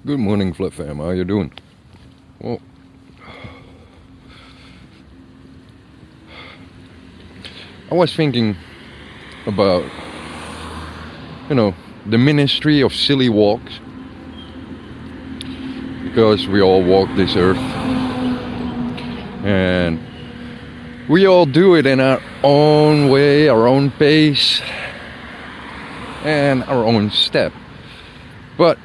Good morning, Flip Fam. How you doing? Well, I was thinking about, the ministry of silly walks, because we all walk this earth, and we all do it in our own way, our own pace, and our own step. But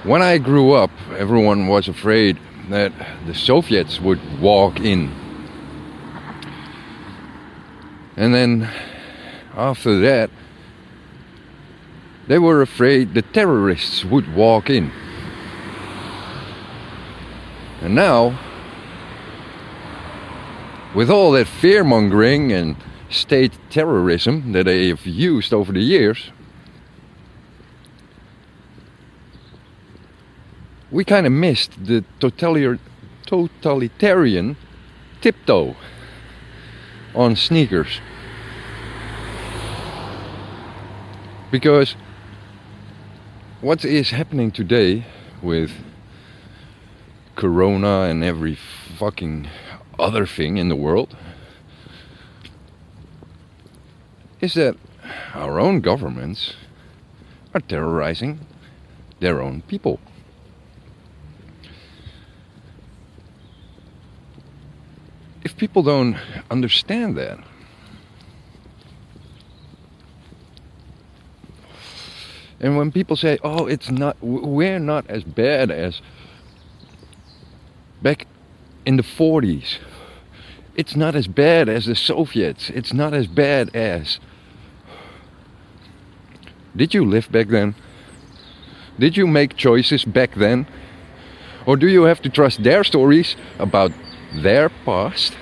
when I grew up, everyone was afraid that the Soviets would walk in. And then after that, they were afraid the terrorists would walk in. And now, with all that fear-mongering and state terrorism that they have used over the years, we kind of missed the totalitarian tiptoe on sneakers. Because what is happening today with Corona and every fucking other thing in the world is that our own governments are terrorizing their own people. If people don't understand that, and when people say, "Oh, we're not as bad as back in the 40s. It's not as bad as the Soviets. It's not as bad as." Did you live back then? Did you make choices back then? Or do you have to trust their stories about their past?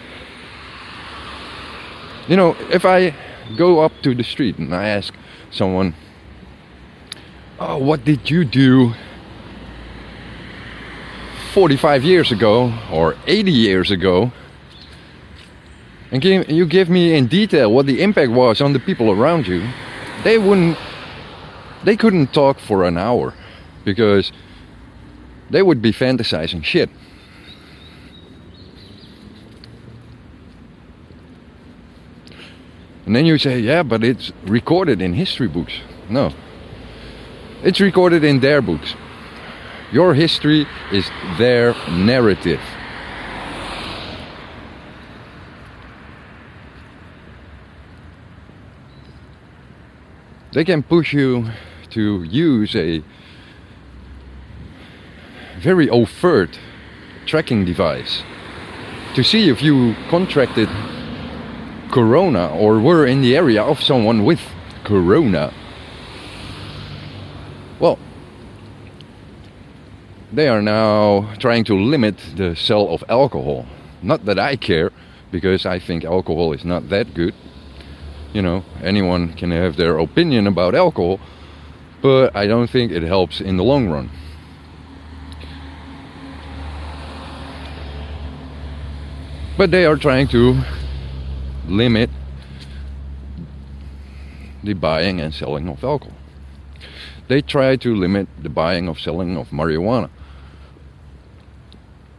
If I go up to the street and I ask someone, "Oh, what did you do 45 years ago or 80 years ago?" And you give me in detail what the impact was on the people around you, they couldn't talk for an hour, because they would be fantasizing shit. And then you say, "Yeah, but it's recorded in history books." No. It's recorded in their books. Your history is their narrative. They can push you to use a very overt tracking device to see if you contracted Corona or were in the area of someone with Corona. Well, they are now trying to limit the sale of alcohol. Not that I care, because I think alcohol is not that good. Anyone can have their opinion about alcohol, but I don't think it helps in the long run. But they are trying to limit the buying and selling of alcohol. They try to limit the buying of selling of marijuana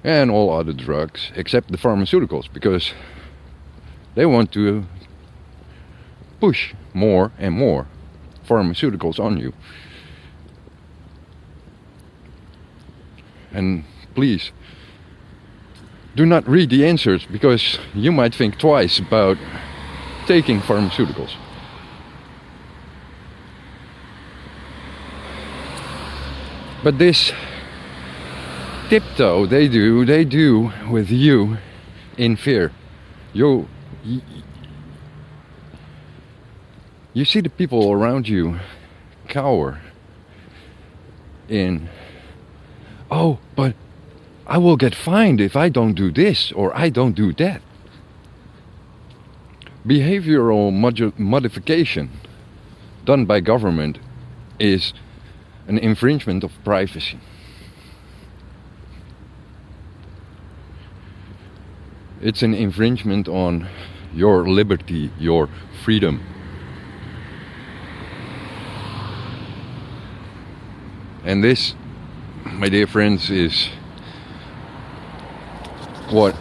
and all other drugs except the pharmaceuticals, because they want to push more and more pharmaceuticals on you. And please, do not read the answers, because you might think twice about taking pharmaceuticals. But this tiptoe they do with you in fear. You see the people around you cower in, "Oh, but I will get fined if I don't do this or I don't do that." Behavioral modification done by government is an infringement of privacy. It's an infringement on your liberty, your freedom. And this, my dear friends, is what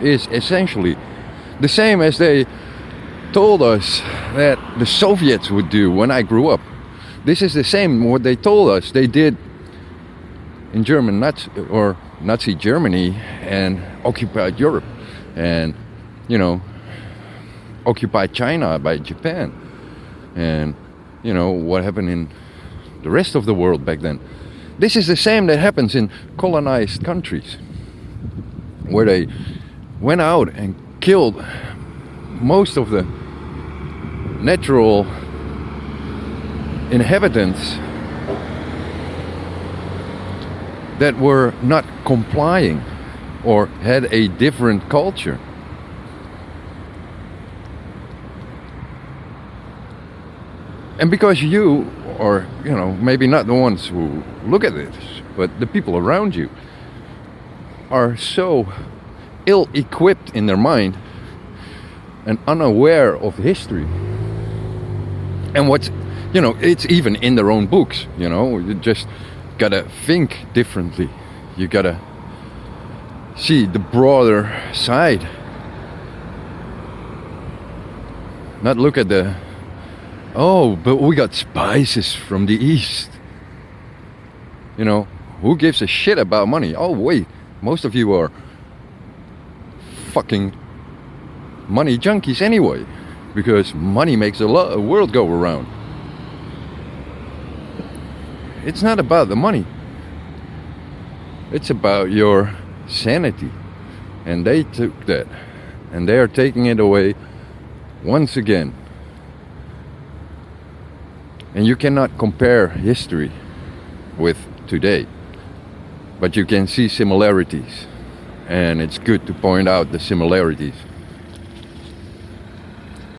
is essentially the same as they told us that the Soviets would do when I grew up. This is the same what they told us they did in Nazi Germany and occupied Europe, and occupied China by Japan, and what happened in the rest of the world back then. This is the same that happens in colonized countries, where they went out and killed most of the natural inhabitants that were not complying or had a different culture. And because you, or maybe not the ones who look at this, but the people around you are so ill-equipped in their mind and unaware of history and what's it's even in their own books. You just gotta think differently. You gotta see the broader side, not look at the but we got spices from the east. Who gives a shit about money? Oh wait, most of you are fucking money junkies anyway, because money makes a world go around. It's not about the money. It's about your sanity. And they took that. And they are taking it away once again. And you cannot compare history with today. But you can see similarities. And it's good to point out the similarities.